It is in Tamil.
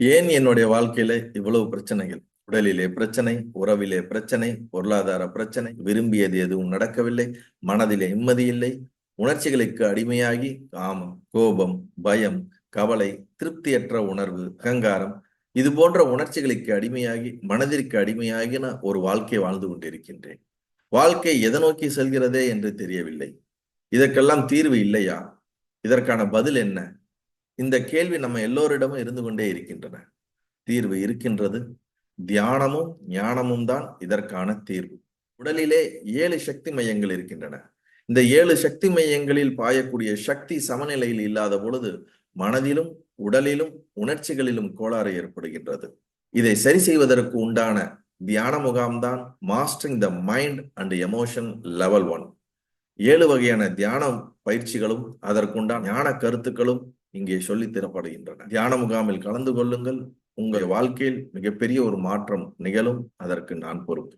ஏன் என்னுடைய வாழ்க்கையில இவ்வளவு பிரச்சனைகள்? உடலிலே பிரச்சனை, உறவிலே பிரச்சனை, பொருளாதார பிரச்சனை, விரும்பியது எதுவும் நடக்கவில்லை, மனதிலே நிம்மதி இல்லை, உணர்ச்சிகளுக்கு அடிமையாகி காமம், கோபம், பயம், கவலை, திருப்தியற்ற உணர்வு, அகங்காரம், இது போன்ற உணர்ச்சிகளுக்கு அடிமையாகி மனதிற்கு அடிமையாகின ஒரு வாழ்க்கை வாழ்ந்து கொண்டிருக்கின்றேன். வாழ்க்கை எதை நோக்கி செல்கிறதே என்று தெரியவில்லை. இதற்கெல்லாம் தீர்வு இல்லையா? இதற்கான பதில் என்ன? இந்த கேள்வி நம்ம எல்லோரிடமும் இருந்து கொண்டே இருக்கின்றன. தீர்வு இருக்கின்றது. தியானமும் ஞானமும் தான் இதற்கான தீர்வு. உடலிலே 7 சக்தி மையங்கள் இருக்கின்றன. இந்த 7 சக்தி மையங்களில் பாயக்கூடிய சக்தி சமநிலையில் இல்லாத பொழுது மனதிலும் உடலிலும் உணர்ச்சிகளிலும் கோளாறு ஏற்படுகின்றது. இதை சரி செய்வதற்கு உண்டான தியான முகாம்தான் mastering the mind and emotion level 1. 7 வகையான தியான பயிற்சிகளும் அதற்குண்டான ஞான கருத்துக்களும் இங்கே சொல்லித் தரப்படுகின்றன. தியான முகாமில் கலந்து கொள்ளுங்கள். உங்கள் வாழ்க்கையில் மிகப்பெரிய ஒரு மாற்றம் நிகழும். அதற்கு நான் பொறுப்பு.